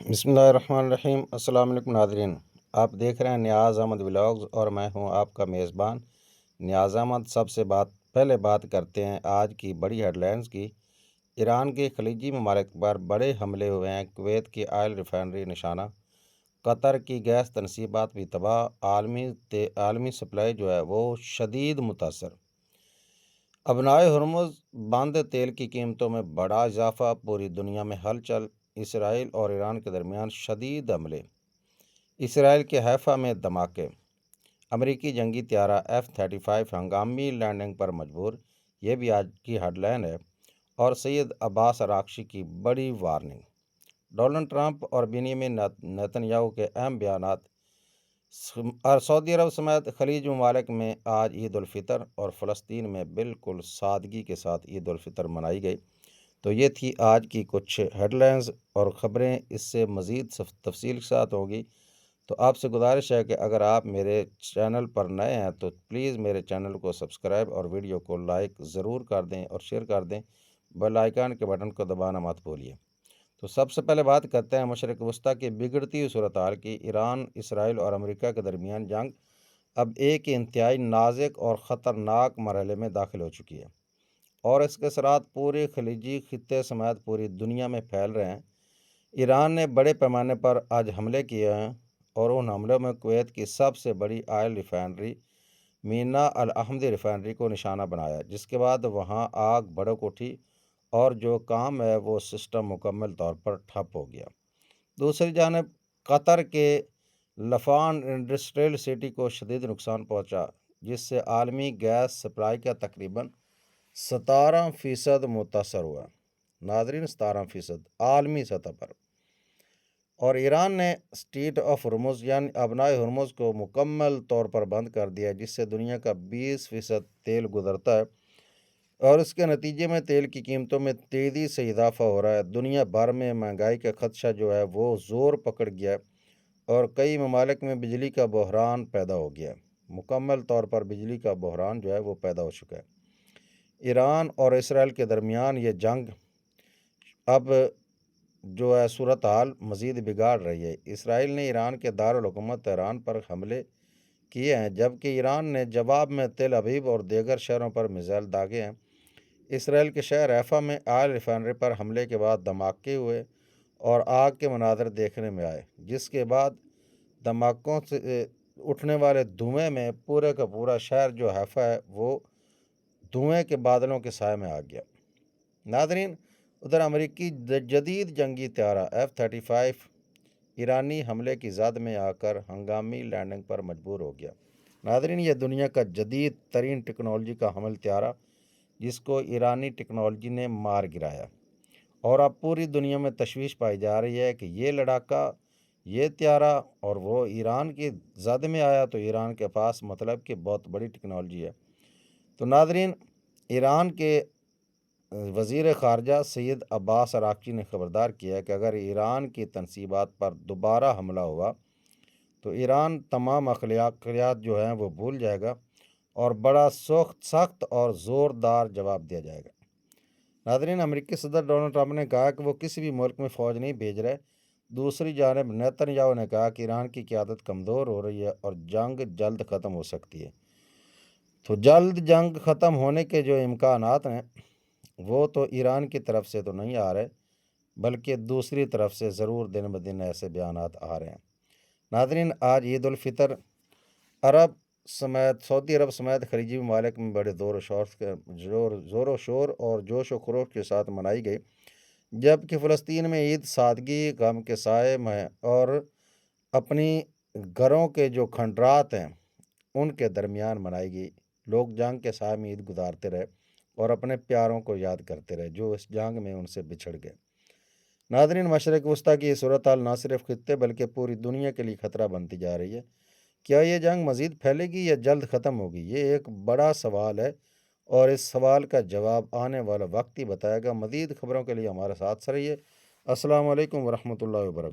بسم اللہ الرحمن الرحیم۔ السلام علیکم ناظرین، آپ دیکھ رہے ہیں نیاز احمد ولاگز اور میں ہوں آپ کا میزبان نیاز احمد۔ سب سے پہلے بات کرتے ہیں آج کی بڑی ہیڈ لائنز کی۔ ایران کے خلیجی ممالک پر بڑے حملے ہوئے ہیں، کویت کی آئل ریفائنری نشانہ، قطر کی گیس تنصیبات بھی تباہ، عالمی سپلائی جو ہے وہ شدید متاثر۔ ابنائے ہرمز بند تیل کی قیمتوں میں بڑا اضافہ، پوری دنیا میں ہلچل، اسرائیل اور ایران کے درمیان شدید حملے، اسرائیل کے حیفا میں دھماکے، امریکی جنگی طیارہ F-35 ہنگامی لینڈنگ پر مجبور، یہ بھی آج کی ہیڈ لائن ہے، اور سید عباس اراغچی کی بڑی وارننگ۔ ڈونلڈ ٹرمپ اور بنیامین نیتن یاہو کے اہم بیانات، اور سعودی عرب سمیت خلیج ممالک میں آج عید الفطر، اور فلسطین میں بالکل سادگی کے ساتھ عید الفطر منائی گئی۔ تو یہ تھی آج کی کچھ ہیڈ لائنز اور خبریں، اس سے مزید تفصیل کے ساتھ ہوگی۔ تو آپ سے گزارش ہے کہ اگر آپ میرے چینل پر نئے ہیں تو پلیز میرے چینل کو سبسکرائب اور ویڈیو کو لائک ضرور کر دیں اور شیئر کر دیں، بیل آئیکن کے بٹن کو دبانا مت بھولیے۔ تو سب سے پہلے بات کرتے ہیں مشرق وسطیٰ کی بگڑتی ہوئی صورتحال کی۔ ایران، اسرائیل اور امریکہ کے درمیان جنگ اب ایک انتہائی نازک اور خطرناک مرحلے میں داخل ہو چکی ہے، اور اس کے اثرات پورے خلیجی خطے سمیت پوری دنیا میں پھیل رہے ہیں۔ ایران نے بڑے پیمانے پر آج حملے کیے ہیں، اور ان حملوں میں کویت کی سب سے بڑی آئل ریفائنری مینا الاحمدی ریفائنری کو نشانہ بنایا، جس کے بعد وہاں آگ بھڑک اٹھی اور جو کام ہے وہ سسٹم مکمل طور پر ٹھپ ہو گیا۔ دوسری جانب قطر کے لفان انڈسٹریل سٹی کو شدید نقصان پہنچا، جس سے عالمی گیس سپلائی کا تقریباً 17% متاثر ہوا۔ ناظرین، 17% عالمی سطح پر۔ اور ایران نے اسٹریٹ آف ہرمز یعنی ابنائے ہرمز کو مکمل طور پر بند کر دیا، جس سے دنیا کا 20% تیل گزرتا ہے، اور اس کے نتیجے میں تیل کی قیمتوں میں تیزی سے اضافہ ہو رہا ہے۔ دنیا بھر میں مہنگائی کا خدشہ جو ہے وہ زور پکڑ گیا ہے، اور کئی ممالک میں بجلی کا بحران پیدا ہو گیا ہے۔ مکمل طور پر بجلی کا بحران جو ہے وہ پیدا ہو چکا ہے۔ ایران اور اسرائیل کے درمیان یہ جنگ اب جو ہے صورتحال مزید بگاڑ رہی ہے۔ اسرائیل نے ایران کے دارالحکومت تہران پر حملے کیے ہیں، جبکہ ایران نے جواب میں تل ابیب اور دیگر شہروں پر میزائل داغے ہیں۔ اسرائیل کے شہر حیفا میں آئل ریفائنری پر حملے کے بعد دھماکے ہوئے اور آگ کے مناظر دیکھنے میں آئے، جس کے بعد دھماکوں سے اٹھنے والے دھوئیں میں پورے کا پورا شہر جو حیفا ہے وہ دھوئیں کے بادلوں کے سائے میں آ گیا۔ ناظرین، ادھر امریکی جدید جنگی طیارہ F-35 ایرانی حملے کی زد میں آ کر ہنگامی لینڈنگ پر مجبور ہو گیا۔ ناظرین، یہ دنیا کا جدید ترین ٹیکنالوجی کا حامل طیارہ، جس کو ایرانی ٹیکنالوجی نے مار گرایا، اور اب پوری دنیا میں تشویش پائی جا رہی ہے کہ یہ لڑاکا، یہ طیارہ اور وہ ایران کی زد میں آیا تو ایران کے پاس مطلب کہ بہت بڑی ٹیکنالوجی ہے۔ تو ناظرین، ایران کے وزیر خارجہ سید عباس اراغچی نے خبردار کیا ہے کہ اگر ایران کی تنصیبات پر دوبارہ حملہ ہوا تو ایران تمام اخلاقیات جو ہیں وہ بھول جائے گا، اور بڑا سخت اور زوردار جواب دیا جائے گا۔ ناظرین، امریکی صدر ڈونلڈ ٹرمپ نے کہا کہ وہ کسی بھی ملک میں فوج نہیں بھیج رہے۔ دوسری جانب نیتن یاہو نے کہا کہ ایران کی قیادت کمزور ہو رہی ہے اور جنگ جلد ختم ہو سکتی ہے۔ تو جلد جنگ ختم ہونے کے جو امکانات ہیں وہ تو ایران کی طرف سے تو نہیں آ رہے، بلکہ دوسری طرف سے ضرور دن بدن ایسے بیانات آ رہے ہیں۔ ناظرین، آج عید الفطر سعودی عرب سمیت خلیجی ممالک میں بڑے زور و شور اور جوش و خروش کے ساتھ منائی گئی، جبکہ فلسطین میں عید سادگی، غم کے سائے میں اور اپنی گھروں کے جو کھنڈرات ہیں ان کے درمیان منائی گئی۔ لوگ جنگ کے سائے میں عید گزارتے رہے اور اپنے پیاروں کو یاد کرتے رہے جو اس جنگ میں ان سے بچھڑ گئے۔ ناظرین، مشرق وسطیٰ کی یہ صورتحال نہ صرف خطے بلکہ پوری دنیا کے لیے خطرہ بنتی جا رہی ہے۔ کیا یہ جنگ مزید پھیلے گی یا جلد ختم ہوگی؟ یہ ایک بڑا سوال ہے، اور اس سوال کا جواب آنے والا وقت ہی بتائے گا۔ مزید خبروں کے لیے ہمارے ساتھ رہیے۔ السلام علیکم ورحمۃ اللہ وبرکاتہ۔